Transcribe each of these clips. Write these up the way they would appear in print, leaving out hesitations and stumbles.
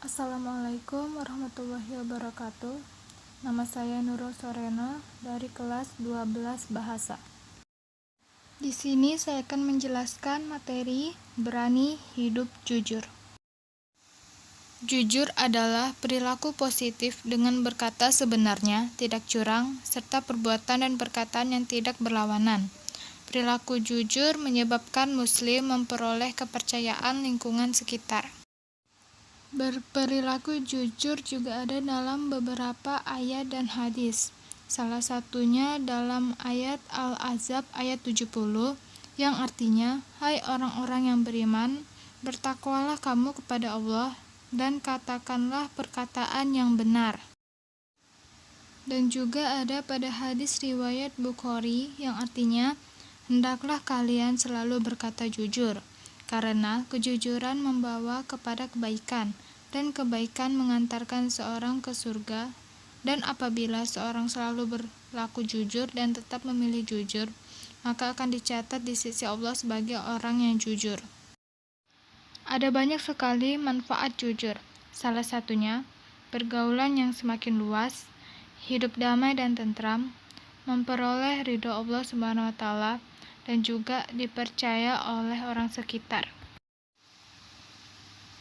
Assalamualaikum warahmatullahi wabarakatuh. Nama saya Nurul Sorena dari kelas 12 Bahasa. Di sini saya akan menjelaskan materi berani hidup jujur. Jujur adalah perilaku positif dengan berkata sebenarnya, tidak curang, serta perbuatan dan perkataan yang tidak berlawanan. Perilaku jujur menyebabkan Muslim memperoleh kepercayaan lingkungan sekitar. Berperilaku jujur juga ada dalam beberapa ayat dan hadis. Salah satunya dalam ayat Al-Ahzab ayat 70 yang artinya, "Hai orang-orang yang beriman, bertakwalah kamu kepada Allah dan katakanlah perkataan yang benar." Dan juga ada pada hadis riwayat Bukhari yang artinya, "Hendaklah kalian selalu berkata jujur, karena kejujuran membawa kepada kebaikan, dan kebaikan mengantarkan seorang ke surga. Dan apabila seorang selalu berlaku jujur dan tetap memilih jujur, maka akan dicatat di sisi Allah sebagai orang yang jujur." Ada banyak sekali manfaat jujur. Salah satunya, pergaulan yang semakin luas, hidup damai dan tentram, memperoleh ridho Allah Subhanahu wa Ta'ala, dan juga dipercaya oleh orang sekitar.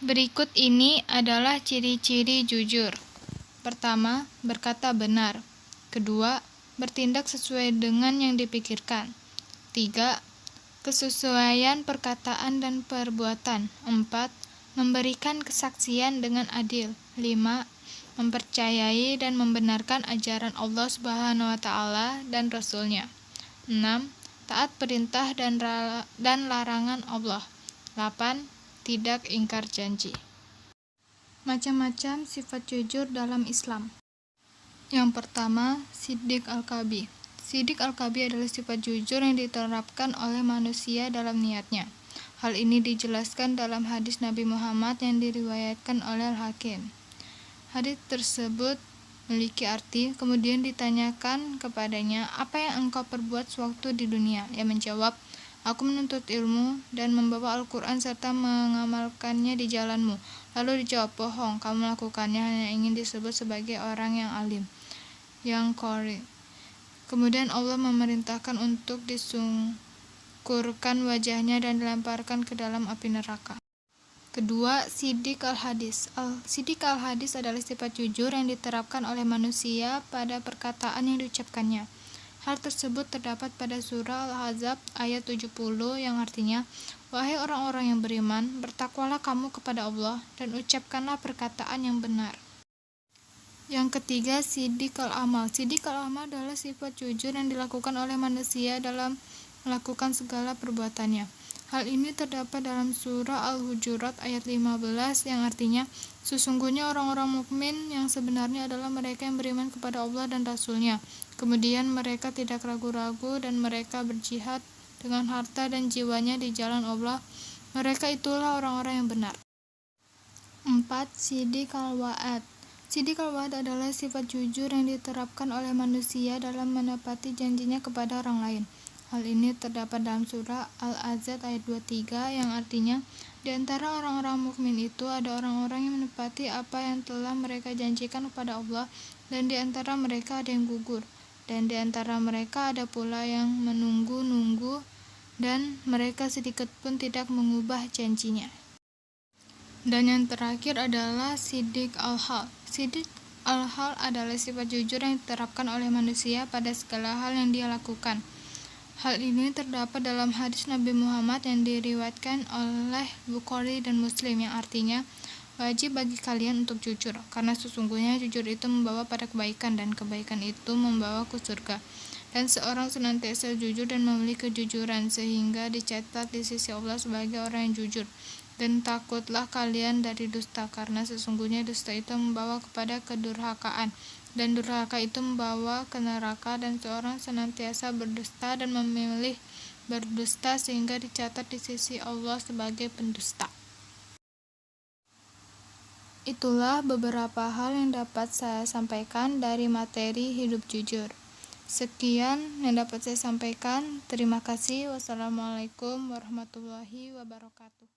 Berikut ini adalah ciri-ciri jujur. Pertama, berkata benar. Kedua, bertindak sesuai dengan yang dipikirkan. 3. Kesesuaian perkataan dan perbuatan. 4. Memberikan kesaksian dengan adil. 5. Mempercayai dan membenarkan ajaran Allah Subhanahu wa Ta'ala dan Rasul-Nya. 6. Taat perintah dan larangan Allah. 8. Tidak ingkar janji. Macam-macam sifat jujur dalam Islam. Yang pertama, Siddiq Al-Kalbi. Siddiq Al-Kalbi adalah sifat jujur yang diterapkan oleh manusia dalam niatnya. Hal ini dijelaskan dalam hadis Nabi Muhammad yang diriwayatkan oleh Al-Hakim. Hadis tersebut memiliki arti, kemudian ditanyakan kepadanya, "Apa yang engkau perbuat sewaktu di dunia?" Ia menjawab, "Aku menuntut ilmu dan membawa Al-Quran serta mengamalkannya di jalanmu." Lalu dijawab, "Bohong, kamu melakukannya hanya ingin disebut sebagai orang yang alim, yang qori." Kemudian Allah memerintahkan untuk disungkurkan wajahnya dan dilemparkan ke dalam api neraka. Kedua, Siddiq Al-Hadis. Siddiq Al-Hadis adalah sifat jujur yang diterapkan oleh manusia pada perkataan yang diucapkannya. Hal tersebut terdapat pada surah Al-Ahzab ayat 70 yang artinya, "Wahai orang-orang yang beriman, bertakwalah kamu kepada Allah dan ucapkanlah perkataan yang benar." Yang ketiga, Siddiq Al-Amal. Siddiq Al-Amal adalah sifat jujur yang dilakukan oleh manusia dalam melakukan segala perbuatannya. Hal ini terdapat dalam surah Al-Hujurat ayat 15 yang artinya, "Sesungguhnya orang-orang mukmin yang sebenarnya adalah mereka yang beriman kepada Allah dan Rasul-Nya. Kemudian mereka tidak ragu-ragu dan mereka berjihad dengan harta dan jiwanya di jalan Allah. Mereka itulah orang-orang yang benar." 4. Siddiq Al-Wa'ad. Siddiq Al-Wa'ad adalah sifat jujur yang diterapkan oleh manusia dalam menepati janjinya kepada orang lain. Hal ini terdapat dalam surah Al-Ahzab ayat 23 yang artinya, "Di antara orang-orang mukmin itu ada orang-orang yang menepati apa yang telah mereka janjikan kepada Allah, dan di antara mereka ada yang gugur, dan di antara mereka ada pula yang menunggu-nunggu, dan mereka sedikit pun tidak mengubah janjinya." Dan yang terakhir adalah Siddiq Al-Hal. Siddiq Al-Hal adalah sifat jujur yang diterapkan oleh manusia pada segala hal yang dia lakukan. Hal ini terdapat dalam hadis Nabi Muhammad yang diriwayatkan oleh Bukhari dan Muslim yang artinya, "Wajib bagi kalian untuk jujur, karena sesungguhnya jujur itu membawa pada kebaikan dan kebaikan itu membawa ke surga. Dan seorang senantiasa jujur dan memiliki kejujuran sehingga dicatat di sisi Allah sebagai orang yang jujur. Dan takutlah kalian dari dusta, karena sesungguhnya dusta itu membawa kepada kedurhakaan, dan durhaka itu membawa ke neraka, dan seorang senantiasa berdusta dan memilih berdusta sehingga dicatat di sisi Allah sebagai pendusta." Itulah beberapa hal yang dapat saya sampaikan dari materi hidup jujur. Sekian yang dapat saya sampaikan. Terima kasih. Wassalamualaikum warahmatullahi wabarakatuh.